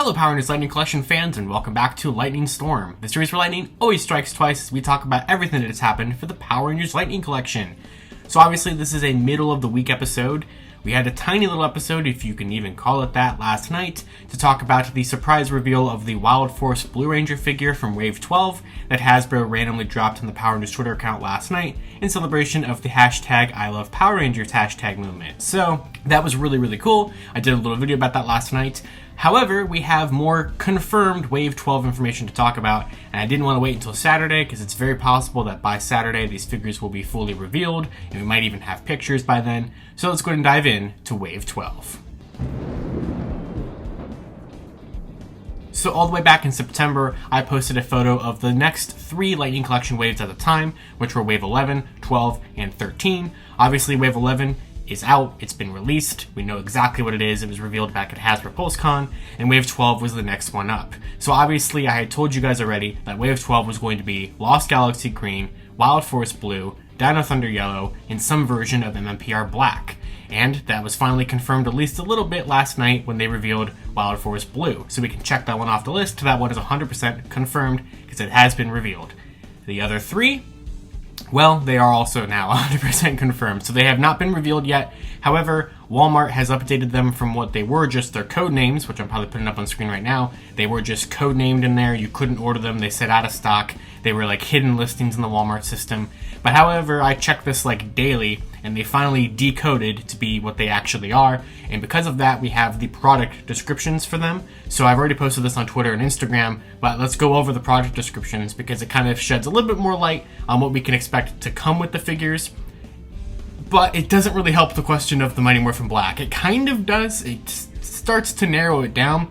Hello Power Rangers Lightning Collection fans, and welcome back to Lightning Storm, the series where lightning always strikes twice as we talk about everything that has happened for the Power Rangers Lightning Collection. So obviously this is a middle of the week episode. We had a tiny little episode, if you can even call it that, last night to talk about the surprise reveal of the Wild Force Blue Ranger figure from Wave 12 that Hasbro randomly dropped on the Power Rangers Twitter account last night in celebration of the hashtag I Love Power Rangers hashtag movement. So that was really cool. I did a little video about that last night. However, we have more confirmed Wave 12 information to talk about, and I didn't want to wait until Saturday because it's very possible that by Saturday these figures will be fully revealed, and we might even have pictures by then. So let's go ahead and dive in to Wave 12. So all the way back in September, I posted a photo of the next 3 Lightning Collection waves at the time, which were Wave 11, 12, and 13. Obviously, Wave 11 is out, it's been released, we know exactly what it is, it was revealed back at Hasbro PulseCon, and Wave 12 was the next one up. So obviously I had told you guys already that Wave 12 was going to be Lost Galaxy Green, Wild Force Blue, Dino Thunder Yellow, and some version of MMPR Black. And that was finally confirmed at least a little bit last night when they revealed Wild Force Blue. So we can check that one off the list. That one is 100% confirmed because it has been revealed. The other 3, well, they are also now 100% confirmed, so they have not been revealed yet. However, Walmart has updated them from what they were, just their code names, which I'm probably putting up on screen right now. They were just code named in there, you couldn't order them, they said out of stock. They were like hidden listings in the Walmart system. But however, I check this like daily, and they finally decoded to be what they actually are. And because of that, we have the product descriptions for them. So I've already posted this on Twitter and Instagram, but let's go over the product descriptions because it kind of sheds a little bit more light on what we can expect to come with the figures. But it doesn't really help the question of the Mighty Morphin Black. It kind of does. It starts to narrow it down,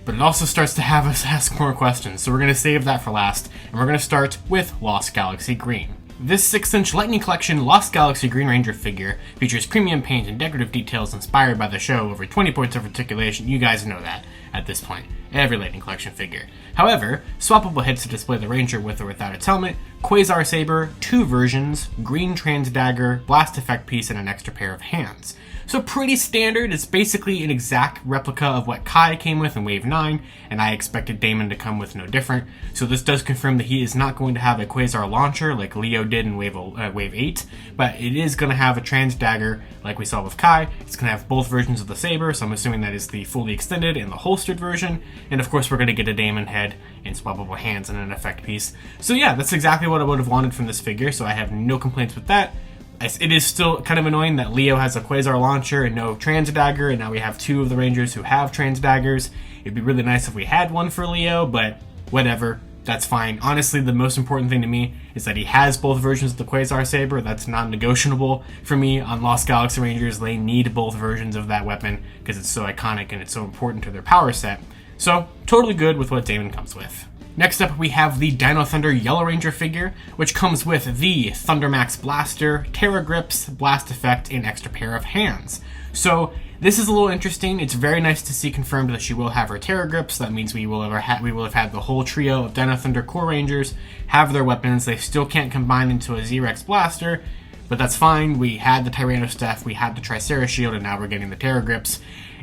but it also starts to have us ask more questions. So we're going to save that for last, and we're going to start with Lost Galaxy Green. This 6-inch Lightning Collection Lost Galaxy Green Ranger figure features premium paint and decorative details inspired by the show, over 20 points of articulation. You guys know that at this point. Every Lightning Collection figure. However, swappable heads to display the Ranger with or without its helmet, Quasar Saber, 2 versions, green trans dagger, blast effect piece, and an extra pair of hands. So pretty standard. It's basically an exact replica of what Kai came with in Wave 9, and I expected Damon to come with no different. So this does confirm that he is not going to have a Quasar launcher like Leo did in Wave 8, but it is going to have a trans dagger like we saw with Kai. It's going to have both versions of the saber, so I'm assuming that is the fully extended and the holstered version. And of course we're going to get a Damon head and swappable hands and an effect piece. So yeah, that's exactly what I would have wanted from this figure, so I have no complaints with that. It is still kind of annoying that Leo has a Quasar launcher and no trans dagger, and now we have 2 of the Rangers who have trans daggers. It'd be really nice if we had one for Leo, but whatever, that's fine. Honestly, the most important thing to me is that he has both versions of the Quasar Saber. That's non-negotiable for me on Lost Galaxy Rangers. They need both versions of that weapon because it's so iconic and it's so important to their power set. So, totally good with what Damon comes with. Next up, we have the Dino Thunder Yellow Ranger figure, which comes with the Thundermax Blaster, Terra Grips, Blast Effect, and extra pair of hands. So this is a little interesting. It's very nice to see confirmed that she will have her Terra Grips. That means we will have had the whole trio of Dino Thunder Core Rangers have their weapons. They still can't combine into a Z-Rex Blaster, but that's fine. We had the Tyranno Staff, we had the Tricera Shield, and now we're getting the Terra Grips.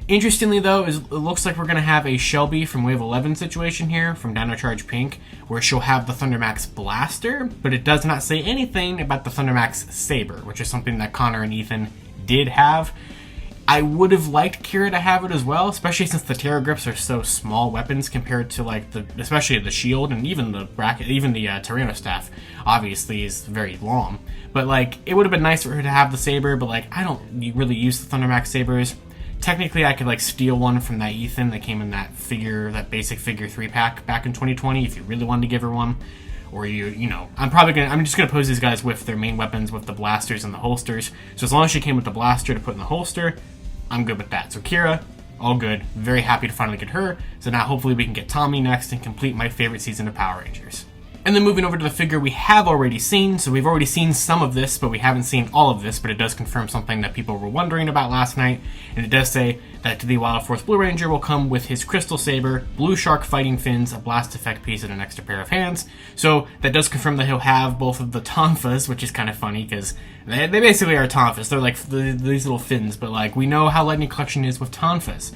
Interestingly though, it looks like we're going to have a Shelby from Wave 11 situation here, from Dino Charge Pink, where she'll have the Thundermax Blaster, but it does not say anything about the Thundermax Saber, which is something that Connor and Ethan did have. I would have liked Kira to have it as well, especially since the Terra Grips are so small weapons compared to especially the shield, and even the Tyranno Staff obviously is very long. But it would have been nice for her to have the Saber, but I don't really use the Thundermax Sabers. Technically, I could steal one from that Ethan that came in that basic figure 3-pack back in 2020 if you really wanted to give her one. Or I'm just gonna pose these guys with their main weapons with the blasters and the holsters. So as long as she came with the blaster to put in the holster, I'm good with that. So Kira, all good. Very happy to finally get her. So now hopefully we can get Tommy next and complete my favorite season of Power Rangers. And then moving over to the figure we have already seen. So we've already seen some of this, but we haven't seen all of this, but it does confirm something that people were wondering about last night. And it does say that the Wild Force Blue Ranger will come with his Crystal Saber, Blue Shark fighting fins, a blast effect piece, and an extra pair of hands. So that does confirm that he'll have both of the Tonfas, which is kind of funny because they basically are Tonfas. They're like these little fins, but we know how Lightning Collection is with Tonfas.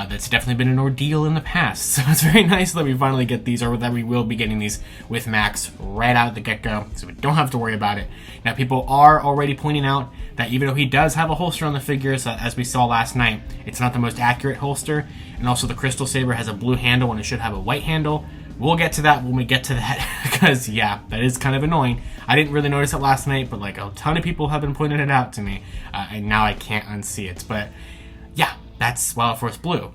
That's definitely been an ordeal in the past. So it's very nice that we finally get these, or that we will be getting these with Max right out of the get-go, so we don't have to worry about it. Now, people are already pointing out that even though he does have a holster on the figures, as we saw last night, it's not the most accurate holster, and also the Crystal Saber has a blue handle and it should have a white handle. We'll get to that when we get to that, because, yeah, that is kind of annoying. I didn't really notice it last night, but, like, a ton of people have been pointing it out to me, and now I can't unsee it. But, yeah, that's Wild Force Blue.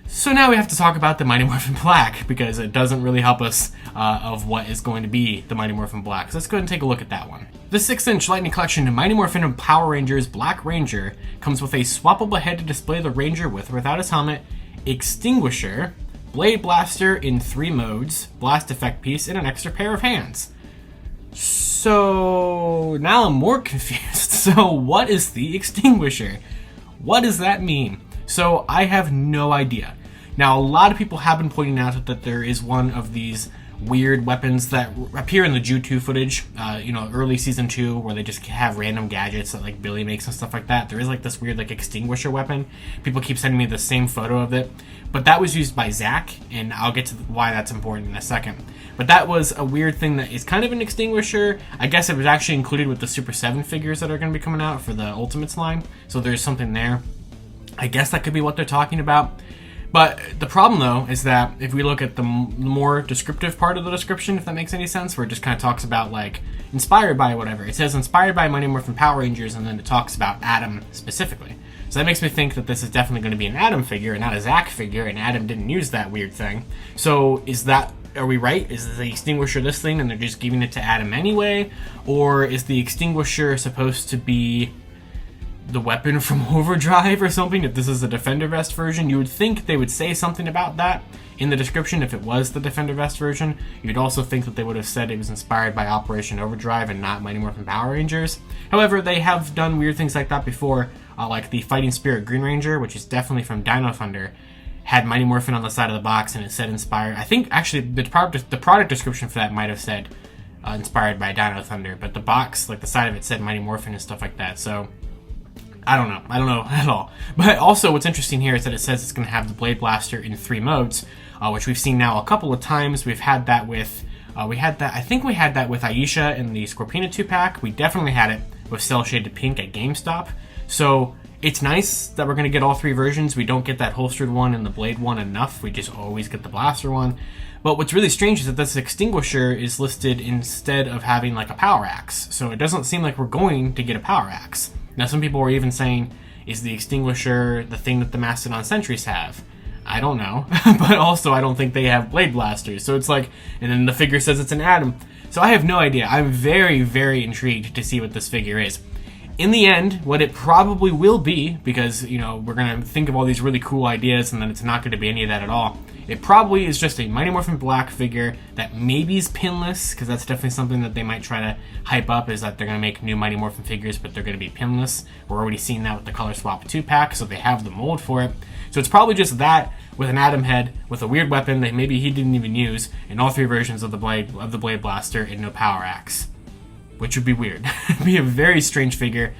So now we have to talk about the Mighty Morphin Black, because it doesn't really help us of what is going to be the Mighty Morphin Black. So let's go ahead and take a look at that one. The 6-inch Lightning Collection Mighty Morphin Power Rangers Black Ranger comes with a swappable head to display the Ranger with or without his helmet, extinguisher, Blade Blaster in 3 modes, blast effect piece, and an extra pair of hands. So now I'm more confused. So what is the extinguisher? What does that mean? So I have no idea. Now, a lot of people have been pointing out that there is one of these weird weapons that appear in the Ju2 footage, early season 2, where they just have random gadgets that like Billy makes and stuff like that. There is like this weird like extinguisher weapon. People keep sending me the same photo of it, but that was used by Zack, and I'll get to why that's important in a second. But that was a weird thing that is kind of an extinguisher. I guess it was actually included with the Super 7 figures that are going to be coming out for the Ultimates line, so there's something there. I guess that could be what they're talking about. But the problem, though, is that if we look at the more descriptive part of the description, if that makes any sense, where it just kind of talks about, like, inspired by whatever. It says inspired by Mighty Morphin Power Rangers, and then it talks about Adam specifically. So that makes me think that this is definitely going to be an Adam figure and not a Zack figure, and Adam didn't use that weird thing. So are we right? Is the extinguisher this thing, and they're just giving it to Adam anyway? Or is the extinguisher supposed to be the weapon from Overdrive or something? If this is a Defender Vest version, you would think they would say something about that in the description if it was the Defender Vest version. You'd also think that they would have said it was inspired by Operation Overdrive and not Mighty Morphin Power Rangers. However, they have done weird things like that before, like the Fighting Spirit Green Ranger, which is definitely from Dino Thunder, had Mighty Morphin on the side of the box and it said inspired. I think actually the product description for that might have said inspired by Dino Thunder, but the box, like the side of it, said Mighty Morphin and stuff like that. So I don't know at all. But also what's interesting here is that it says it's going to have the Blade Blaster in 3 modes, which we've seen now a couple of times. We've had that with, I think we had that with Aisha in the Scorpina 2-pack. We definitely had it with Cell Shaded Pink at GameStop. So it's nice that we're going to get all 3 versions. We don't get that holstered one and the Blade one enough. We just always get the Blaster one. But what's really strange is that this extinguisher is listed instead of having like a power axe. So it doesn't seem like we're going to get a power axe. Now, some people were even saying, is the extinguisher the thing that the Mastodon Sentries have? I don't know. But also, I don't think they have Blade Blasters. So it's like, and then the figure says it's an Adam. So I have no idea. I'm very, very intrigued to see what this figure is. In the end, what it probably will be, because, we're going to think of all these really cool ideas and then it's not going to be any of that at all. It probably is just a Mighty Morphin Black figure that maybe is pinless, because that's definitely something that they might try to hype up, is that they're going to make new Mighty Morphin figures, but they're going to be pinless. We're already seeing that with the Color Swap 2-pack, so they have the mold for it. So it's probably just that with an Adam head, with a weird weapon that maybe he didn't even use, in all 3 versions of the Blade Blaster, and no power axe. Which would be weird. It'd be a very strange figure.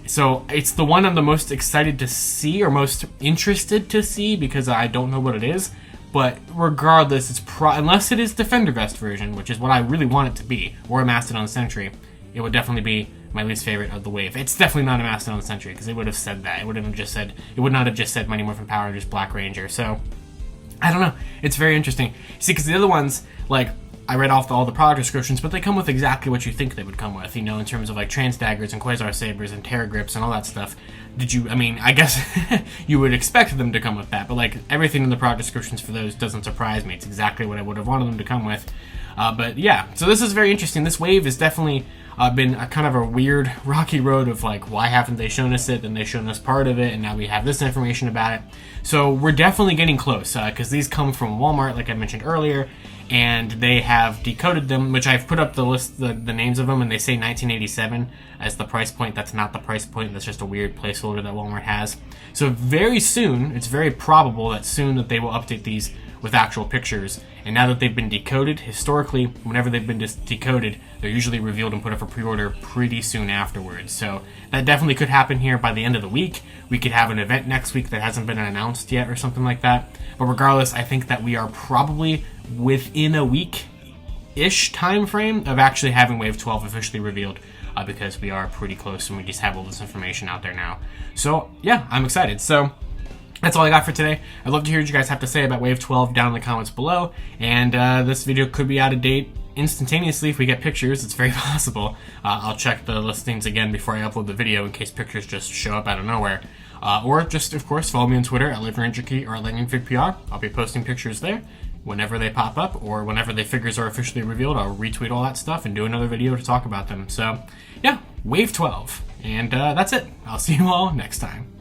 So it's the one I'm the most excited to see, or most interested to see, because I don't know what it is. But regardless, it's unless it is Defender Vest version, which is what I really want it to be, or a Mastodon Sentry, it would definitely be my least favorite of the wave. It's definitely not a Mastodon Sentry, because they would have said that. It would not have just said Mighty Morphin Power Rangers Black Ranger. So I don't know. It's very interesting. See, because the other ones, like, I read off all the product descriptions, but they come with exactly what you think they would come with, in terms of like Trans Daggers and Quasar Sabers and Terra Grips and all that stuff. I guess you would expect them to come with that, but like everything in the product descriptions for those doesn't surprise me. It's exactly what I would have wanted them to come with. But yeah, so this is very interesting. This wave has definitely been a kind of a weird, rocky road of like, why haven't they shown us it? Then they shown us part of it, and now we have this information about it. So we're definitely getting close, because these come from Walmart, like I mentioned earlier, and they have decoded them, which I've put up the list, the names of them, and they say 1987 as the price point. That's not the price point. That's just a weird placeholder that Walmart has. So very soon, it's very probable that soon that they will update these with actual pictures. And now that they've been decoded, historically, whenever they've been decoded, they're usually revealed and put up for pre-order pretty soon afterwards. So that definitely could happen here by the end of the week. We could have an event next week that hasn't been announced yet or something like that. But regardless, I think that we are probably within a week-ish time frame of actually having Wave 12 officially revealed, because we are pretty close and we just have all this information out there now. So yeah, I'm excited. So that's all I got for today. I'd love to hear what you guys have to say about Wave 12 down in the comments below. And this video could be out of date instantaneously if we get pictures. It's very possible. I'll check the listings again before I upload the video in case pictures just show up out of nowhere. Or just, of course, follow me on Twitter at LiveRangerKey or at LightningFigPR. I'll be posting pictures there whenever they pop up, or whenever the figures are officially revealed. I'll retweet all that stuff and do another video to talk about them. So yeah, Wave 12. And that's it. I'll see you all next time.